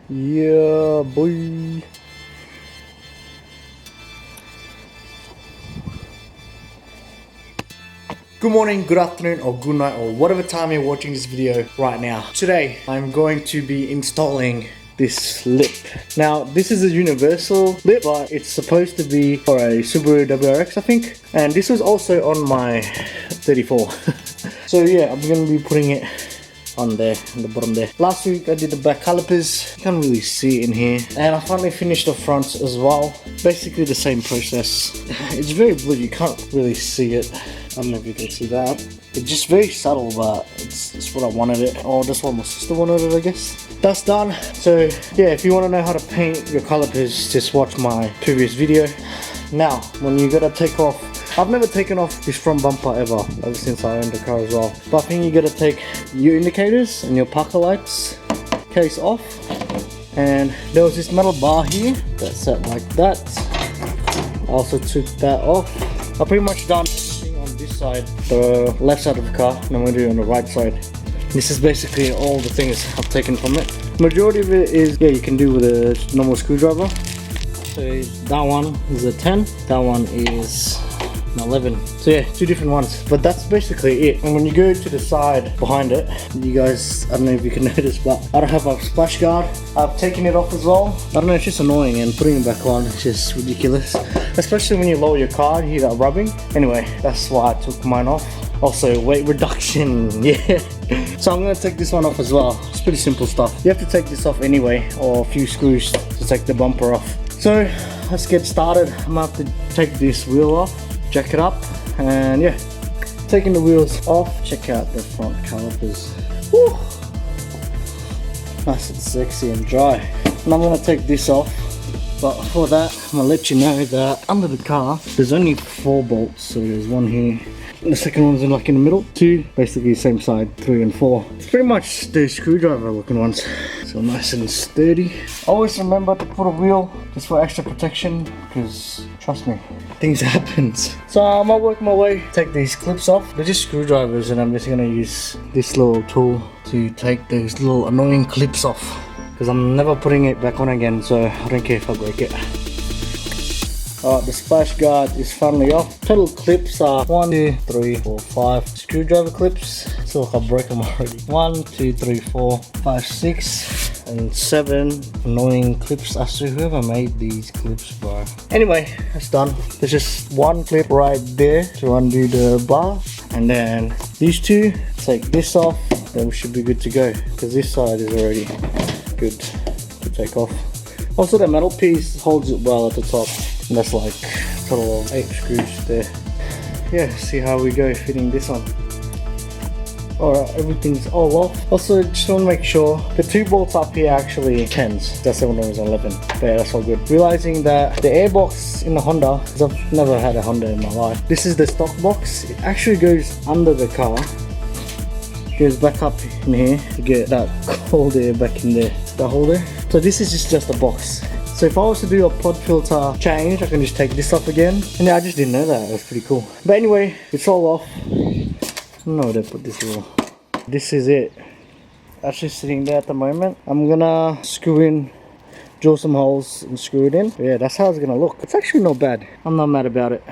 Yeah, boy. Good morning, good afternoon, or good night, or whatever time you're watching this video right now. Today, I'm going to be installing this lip. Now, this is a universal lip, but it's supposed to be for a Subaru WRX, I think. And this was also on my 34. So yeah, I'm going to be putting it on there, on the bottom there. Last week I did the back calipers. You can't really see it in here. And I finally finished the fronts as well. Basically the same process. It's very blue, you can't really see it. I don't know if you can see that. It's just very subtle, but it's what I wanted it. Or that's what my sister wanted it, I guess. That's done. So yeah, if you want to know how to paint your calipers, just watch my previous video. Now, when you gotta take off, I've never taken off this front bumper ever since I owned the car as well. But I think you gotta take your indicators and your parker lights case off. And there was this metal bar here that's set like that. I also took that off. I've pretty much done everything on this side, the left side of the car, and I'm gonna do it on the right side. This is basically all the things I've taken from it. Majority of it is, yeah, you can do with a normal screwdriver. So that one is a 10, that one is 11. So yeah, two different ones, but that's basically it. And when you go to the side behind it, you guys, I don't know if you can notice, but I don't have a splash guard. I've taken it off as well. I don't know, it's just annoying, and putting it back on is just ridiculous, especially when you lower your car, you hear that rubbing. Anyway, that's why I took mine off. Also, weight reduction, yeah. So I'm gonna take this one off as well. It's pretty simple stuff. You have to take this off anyway, or a few screws to take the bumper off. So let's get started. I'm gonna have to take this wheel off, jack it up, and yeah, taking the wheels off. Check out the front calipers. Woo! Nice and sexy and dry. And I'm gonna take this off, but before that, I'm gonna let you know that under the car there's only 4 bolts. So there's one here, and the second one's in the middle. 2 basically same side, 3 and 4. It's pretty much the screwdriver looking ones. So nice and sturdy. Always remember to put a wheel just for extra protection, because trust me, things happen. So I'm gonna work my way, take these clips off. They're just screwdrivers, and I'm just gonna use this little tool to take those little annoying clips off, because I'm never putting it back on again, so I don't care if I break it. Alright, the splash guard is finally off. Total clips are 1, 2, 3, 4, 5 screwdriver clips. So like I broke them already. 1, 2, 3, 4, 5, 6, and 7 annoying clips. I see whoever made these clips, bro. Anyway, that's done. There's just one clip right there to undo the bar, and then these 2, take this off, then we should be good to go, because this side is already good to take off. Also, the metal piece holds it well at the top. And that's like a total of 8 screws there. Yeah, see how we go fitting this on. Alright, everything's all off. Also, just want to make sure the 2 bolts up here are actually 10s. That's the one that was 11. But yeah, that's all good. Realizing that the airbox in the Honda, because I've never had a Honda in my life, this is the stock box. It actually goes under the car. Goes back up in here to get that cold air back in there. That holder. So this is just a box. So if I was to do a pod filter change, I can just take this off again. And yeah, I just didn't know that. It was pretty cool. But anyway, it's all off. I don't know where they put this wheel. This is it. Actually sitting there at the moment. I'm gonna screw in, drill some holes and screw it in. But yeah, that's how it's gonna look. It's actually not bad. I'm not mad about it.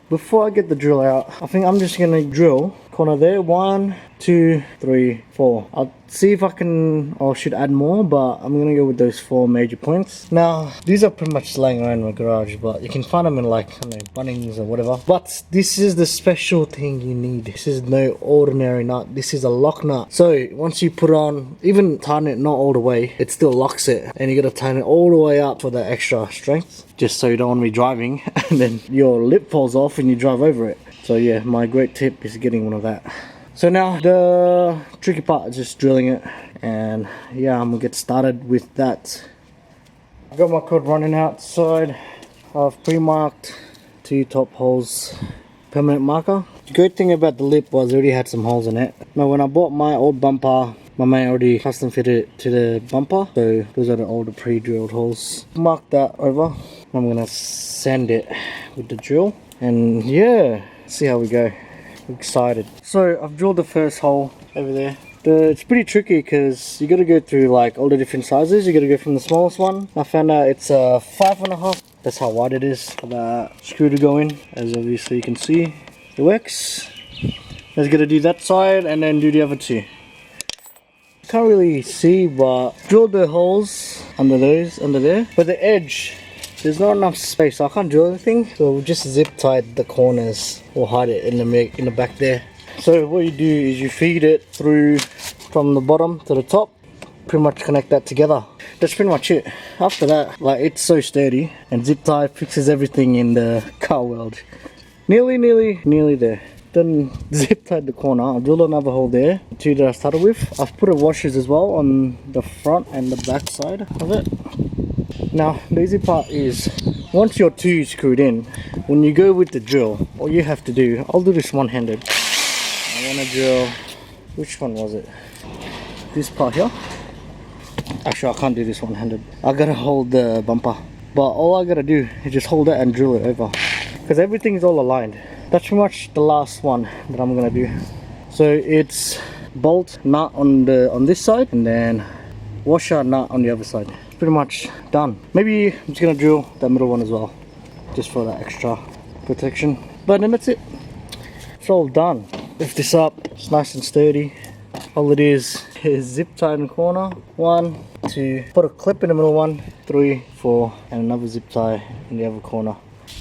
Before I get the drill out, I think I'm just gonna drill corner there. 1, 2, 3, 4. I'll see if I can, or should add more, but I'm gonna go with those 4 major points. Now, these are pretty much laying around my garage, but you can find them in like, I don't know, Bunnings or whatever. But this is the special thing you need. This is no ordinary nut. This is a lock nut. So once you put it on, even tighten it not all the way, it still locks it. And you gotta tighten it all the way up for the extra strength, just so you don't want to be driving and then your lip falls off and you drive over it. So yeah, my great tip is getting one of that. So now the tricky part is just drilling it, and yeah, I'm gonna get started with that. I've got my code running outside. I've pre-marked 2 top holes, permanent marker. The good thing about the lip was it already had some holes in it. Now when I bought my old bumper, my mate already custom fitted it to the bumper, so those are all the pre-drilled holes. Mark that over. I'm gonna sand it with the drill, and yeah, see how we go. I'm excited. So I've drilled the first hole over there. It's pretty tricky because you got to go through like all the different sizes. You got to go from the smallest one. I found out it's a 5.5. That's how wide it is for the screw to go in, as obviously you can see. It works. Just got to do that side and then do the other two. Can't really see, but drill the holes under there. But the edge, there's not enough space, so I can't drill anything. So we'll just zip tie the corners or hide it in the back there. So what you do is you feed it through from the bottom to the top, pretty much connect that together. That's pretty much it. After that, like, it's so sturdy, and zip tie fixes everything in the car world. Nearly there. Then zip tied the corner. I'll drill another hole there, the two that I started with. I've put washers as well on the front and the back side of it. Now the easy part is, once your two is screwed in, when you go with the drill, all you have to do, I'll do this one-handed. I want to drill, which one was it? This part here. Actually, I can't do this one-handed. I gotta hold the bumper. But all I gotta do is just hold it and drill it over, because everything is all aligned. That's pretty much the last one that I'm gonna do. So it's bolt nut on this side, and then washer nut on the other side. Pretty much done. Maybe I'm just gonna drill that middle one as well, just for that extra protection. But then that's it. It's all done. Lift this up. It's nice and sturdy. All it is zip tie in the corner. 1, 2. Put a clip in the middle. 1, 3, 4, and another zip tie in the other corner.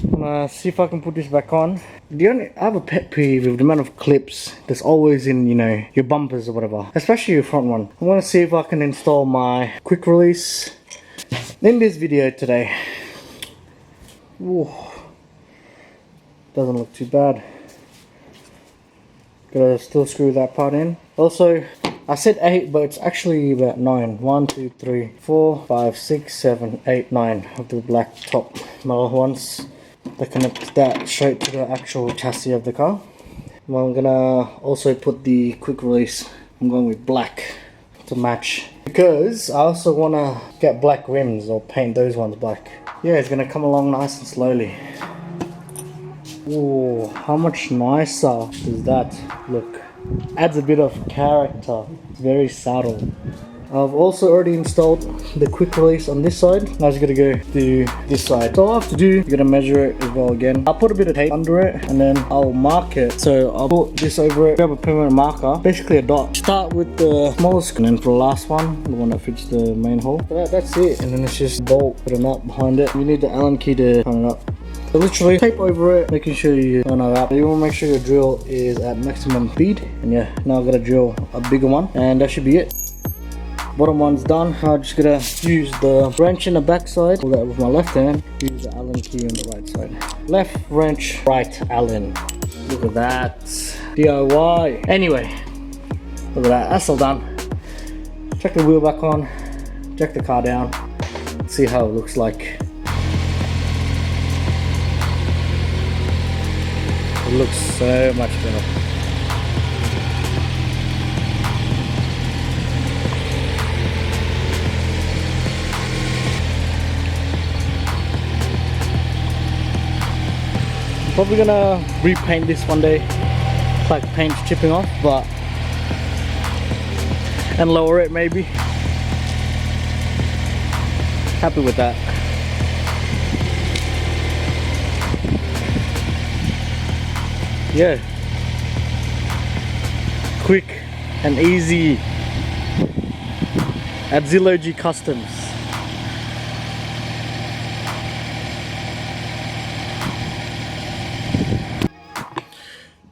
I'm gonna see if I can put this back on. I have a pet peeve with the amount of clips that's always in, you know, your bumpers or whatever, especially your front one. I want to see if I can install my quick release in this video today. Ooh, doesn't look too bad. Gotta still screw that part in. Also, I said 8, but it's actually about 9. 1, 2, 3, 4, 5, 6, 7, 8, 9 of the black top metal ones. They connect that straight to the actual chassis of the car. Well, I'm gonna also put the quick release. I'm going with black to match, because I also wanna get black rims or paint those ones black. Yeah, it's gonna come along nice and slowly. Ooh, how much nicer does that look? Adds a bit of character. It's very subtle. I've also already installed the quick release on this side. Now I just gotta go to this side. So all I have to do, you gotta measure it as well again. I'll put a bit of tape under it and then I'll mark it. So I'll put this over it, grab a permanent marker, basically a dot. Start with the smallest, and then for the last one, the one that fits the main hole. That's it, and then it's just bolt with a nut behind it. You need the Allen key to turn it up. So literally tape over it, making sure you don't have that. You want to make sure your drill is at maximum speed. And yeah, now I've got to drill a bigger one, and that should be it. Bottom one's done. I'm just gonna use the wrench in the back side, hold that with my left hand, use the Allen key on the right side. Left wrench, right Allen. Look at that, DIY. Anyway, look at that, that's all done. Check the wheel back on, check the car down, see how it looks like. It looks so much better. I'm probably gonna repaint this one day, like paint's chipping off, but and lower it maybe. Happy with that. Yeah, quick and easy at Zillow G Customs.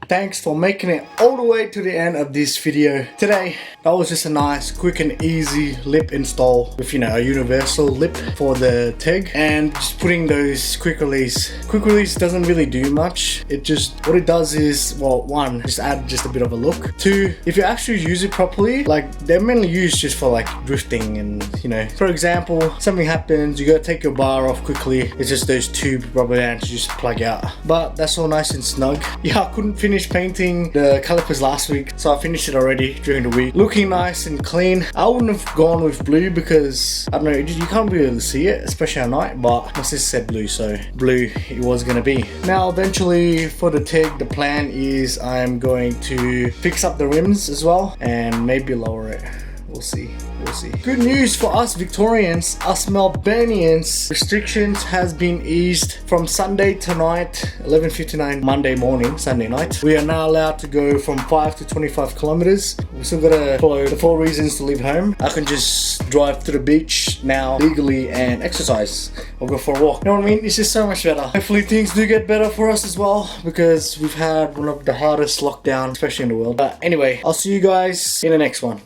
Thanks for making it all the way to the end of this video. Today, that was just a nice, quick and easy lip install with, you know, a universal lip for the Teg, and just putting those quick release. Quick release doesn't really do much. It just, what it does is, well, 1, just add just a bit of a look. 2, if you actually use it properly, like, they're mainly used just for like drifting and, you know, for example, something happens, you gotta take your bar off quickly. It's just those 2 rubber bands you just plug out. But that's all nice and snug. Yeah, I couldn't finish painting the calipers last week, so I finished it already during the week. looking nice and clean. I wouldn't have gone with blue because, I don't know, you can't be able to see it, especially at night, but my sister said blue, so blue it was gonna be. Now eventually for the Teg, the plan is I'm going to fix up the rims as well and maybe lower it. We'll see. We'll see. Good news for us Victorians, us Melburnians. Restrictions has been eased from Sunday tonight, 11:59 Monday morning, Sunday night. We are now allowed to go from 5 to 25 kilometers. We still gotta follow the 4 reasons to leave home. I can just drive to the beach now legally and exercise or go for a walk. You know what I mean? It's just so much better. Hopefully things do get better for us as well because we've had one of the hardest lockdowns, especially in the world. But anyway, I'll see you guys in the next one.